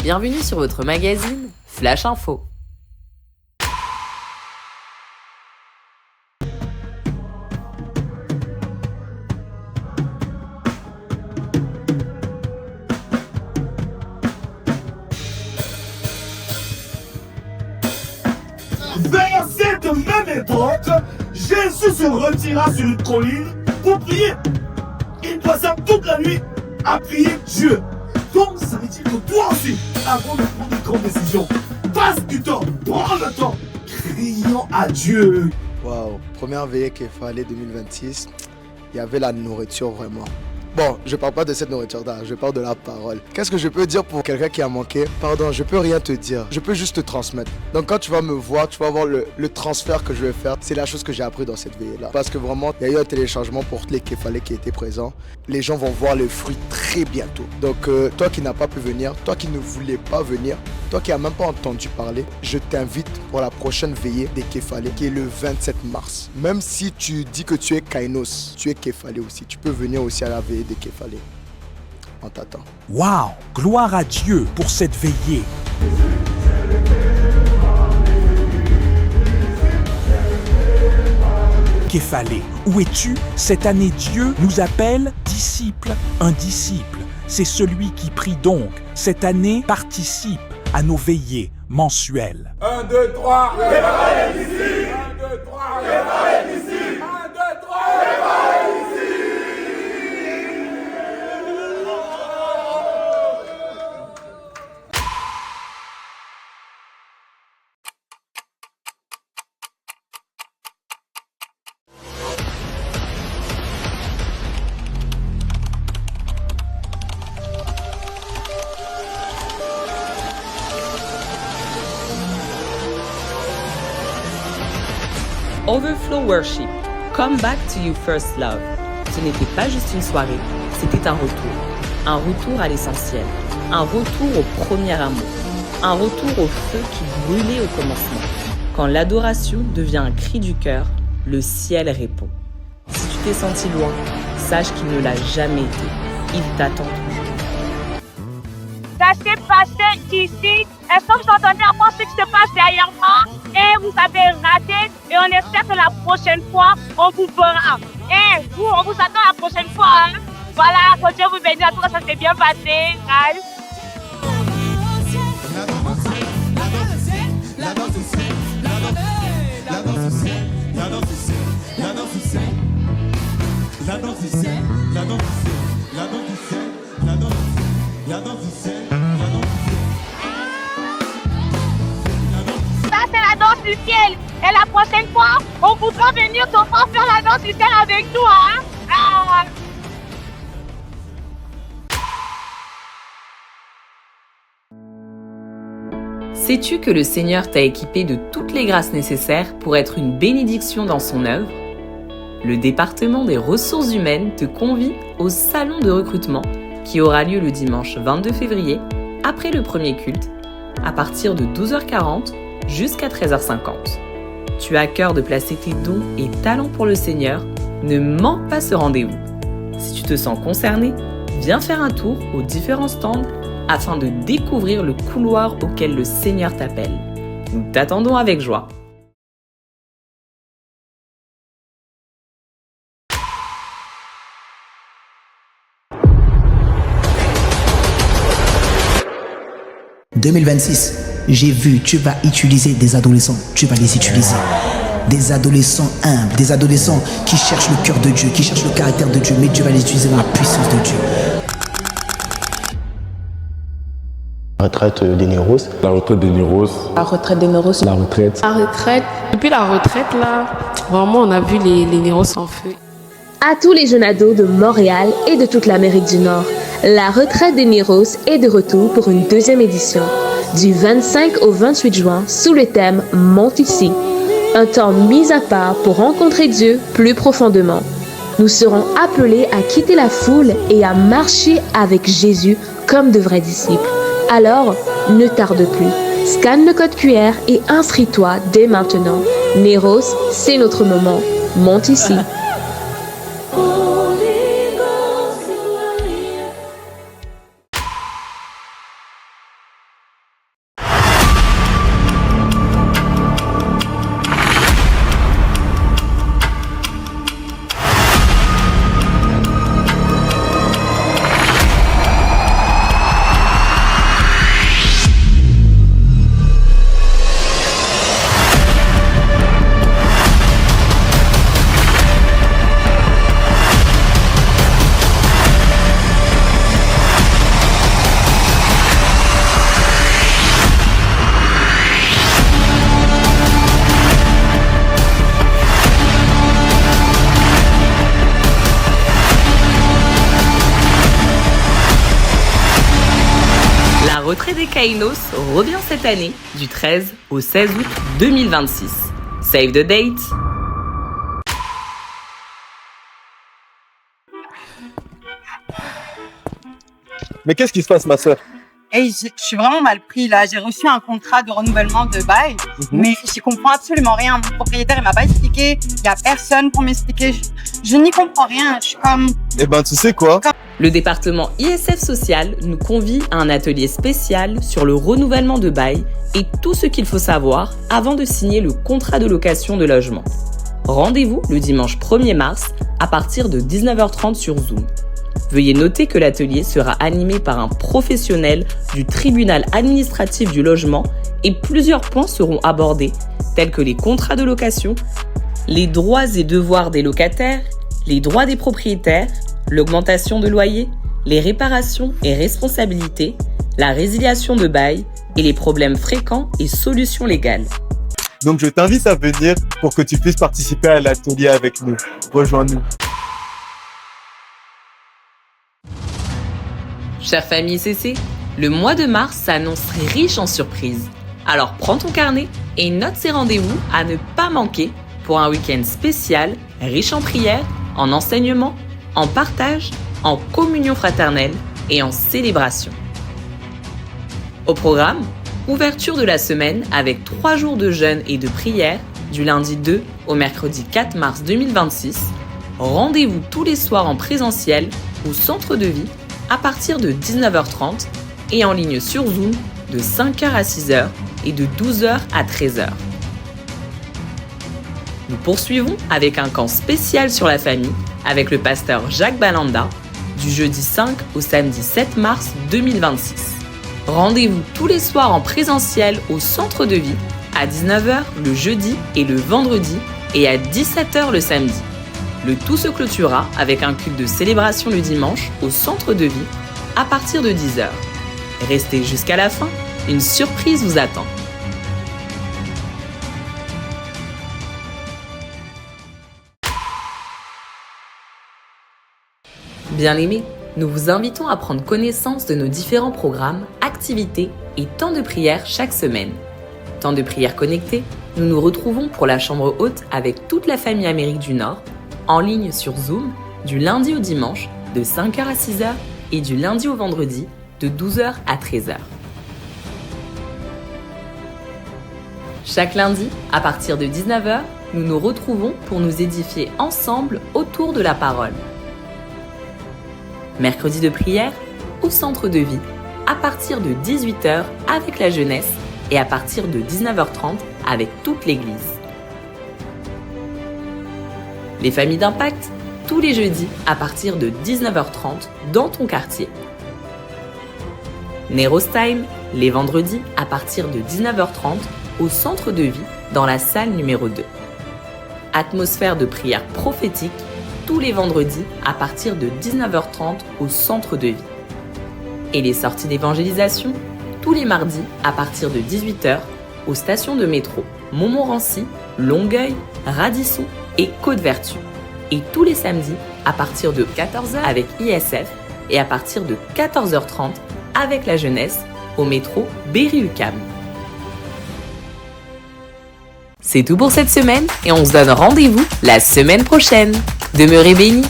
bienvenue sur votre magazine Flash Info. Vers cette même époque, Jésus se retira sur une colline pour prier. Il passa toute la nuit à prier Dieu. Donc ça veut dire que toi aussi, avant de prendre une grande décision, passe du temps, prends le temps, crions à Dieu. Waouh, première veillée qu'il fallait 2026, il y avait la nourriture vraiment. Bon, je parle pas de cette nourriture-là, je parle de la parole. Qu'est-ce que je peux dire pour quelqu'un qui a manqué? Pardon, je peux rien te dire, je peux juste te transmettre. Donc quand tu vas me voir, tu vas voir le transfert que je vais faire. C'est la chose que j'ai appris dans cette veillée-là. Parce que vraiment, il y a eu un téléchargement pour les kéfalés qui étaient présents. Les gens vont voir les fruits très bientôt. Donc toi qui n'as pas pu venir, toi qui ne voulais pas venir, toi qui n'as même pas entendu parler, je t'invite pour la prochaine veillée des kéfalés qui est le 27 mars. Même si tu dis que tu es Kainos, tu es kéfalé aussi. Tu peux venir aussi à la veillée des kéfalés. On t'attend. Waouh! Gloire à Dieu pour cette veillée. Kéfalé, où es-tu? Cette année, Dieu nous appelle disciples. Un disciple, c'est celui qui prie donc. Cette année, participe à nos veillées mensuelles. 1, 2, 3, préparez les disciples. 1, 2, 3, préparez les disciples. 1, 2, 3, préparez les disciples. Overflow Worship, Come Back to You First Love. Ce n'était pas juste une soirée, c'était un retour. Un retour à l'essentiel. Un retour au premier amour. Un retour au feu qui brûlait au commencement. Quand l'adoration devient un cri du cœur, le ciel répond. Si tu t'es senti loin, sache qu'il ne l'a jamais été. Il t'attend toujours. Ça s'est passé ici. Est-ce que vous entendez encore ce qui se passe derrière moi? Et vous avez raté. Et on espère que la prochaine fois, on vous verra. Et vous, on vous attend la prochaine fois. Hein? Voilà, que Dieu vous bénisse. En tout cas, ça s'est bien passé. Guys. Ça, c'est la danse du ciel. Et la prochaine fois, on voudra venir t'entendre faire la danse du ciel avec nous. Hein? Ah. Sais-tu que le Seigneur t'a équipé de toutes les grâces nécessaires pour être une bénédiction dans son œuvre? Le département des ressources humaines te convie au salon de recrutement qui aura lieu le dimanche 22 février après le premier culte à partir de 12h40 jusqu'à 13h50. Tu as à cœur de placer tes dons et talents pour le Seigneur, ne manque pas ce rendez-vous. Si tu te sens concerné, viens faire un tour aux différents stands afin de découvrir le couloir auquel le Seigneur t'appelle. Nous t'attendons avec joie. « 2026, j'ai vu, tu vas utiliser des adolescents, tu vas les utiliser. Des adolescents humbles, des adolescents qui cherchent le cœur de Dieu, qui cherchent le caractère de Dieu, mais Dieu va les utiliser dans la puissance de Dieu. » La retraite des Néros. La retraite des Néros. La retraite des Néros. La retraite. La retraite. Depuis la retraite, là, vraiment, on a vu les Néros en feu. À tous les jeunes ados de Montréal et de toute l'Amérique du Nord, la retraite des Néros est de retour pour une deuxième édition, du 25 au 28 juin, sous le thème « Monte ici ». Un temps mis à part pour rencontrer Dieu plus profondément. Nous serons appelés à quitter la foule et à marcher avec Jésus comme de vrais disciples. Alors, ne tarde plus. Scanne le code QR et inscris-toi dès maintenant. Néros, c'est notre moment. Monte ici. des Kainos revient cette année du 13 au 16 août 2026. Save the date! Mais qu'est-ce qui se passe, ma soeur? Hey, je suis vraiment mal pris là. J'ai reçu un contrat de renouvellement de bail, mais je comprends absolument rien. Mon propriétaire il m'a pas expliqué. Il y a personne pour m'expliquer. Je n'y comprends rien. Je suis comme. Eh ben, tu sais quoi? Le département ISF Social nous convie à un atelier spécial sur le renouvellement de bail et tout ce qu'il faut savoir avant de signer le contrat de location de logement. Rendez-vous le dimanche 1er mars à partir de 19h30 sur Zoom. Veuillez noter que l'atelier sera animé par un professionnel du tribunal administratif du logement et plusieurs points seront abordés, tels que les contrats de location, les droits et devoirs des locataires, les droits des propriétaires, l'augmentation de loyer, les réparations et responsabilités, la résiliation de bail et les problèmes fréquents et solutions légales. Donc je t'invite à venir pour que tu puisses participer à l'atelier avec nous. Rejoins-nous. Chère famille CC, le mois de mars s'annonce riche en surprises. Alors prends ton carnet et note ces rendez-vous à ne pas manquer pour un week-end spécial, riche en prières, en enseignements, en partage, en communion fraternelle et en célébration. Au programme, ouverture de la semaine avec 3 jours de jeûne et de prière du lundi 2 au mercredi 4 mars 2026. Rendez-vous tous les soirs en présentiel au centre de vie à partir de 19h30 et en ligne sur Zoom de 5h à 6h et de 12h à 13h. Nous poursuivons avec un camp spécial sur la famille avec le pasteur Jacques Balanda du jeudi 5 au samedi 7 mars 2026. Rendez-vous tous les soirs en présentiel au centre de vie à 19h le jeudi et le vendredi et à 17h le samedi. Le tout se clôturera avec un culte de célébration le dimanche au centre de vie à partir de 10h. Restez jusqu'à la fin, une surprise vous attend. Bien-aimés, nous vous invitons à prendre connaissance de nos différents programmes, activités et temps de prière chaque semaine. Temps de prière connecté, nous nous retrouvons pour la chambre haute avec toute la famille Amérique du Nord, en ligne sur Zoom, du lundi au dimanche, de 5h à 6h et du lundi au vendredi, de 12h à 13h. Chaque lundi, à partir de 19h, nous nous retrouvons pour nous édifier ensemble autour de la parole. Mercredi de prière, au centre de vie, à partir de 18h avec la jeunesse et à partir de 19h30 avec toute l'église. Les familles d'impact, tous les jeudis à partir de 19h30 dans ton quartier. Neros Time, les vendredis à partir de 19h30 au centre de vie dans la salle numéro 2. Atmosphère de prière prophétique, tous les vendredis à partir de 19h30 au centre de vie. Et les sorties d'évangélisation, tous les mardis à partir de 18h aux stations de métro Montmorency, Longueuil, Radisson et Côte-Vertu. Et tous les samedis à partir de 14h avec ISF et à partir de 14h30 avec la jeunesse au métro Berry-UQAM. C'est tout pour cette semaine et on se donne rendez-vous la semaine prochaine. Demeurez bénis.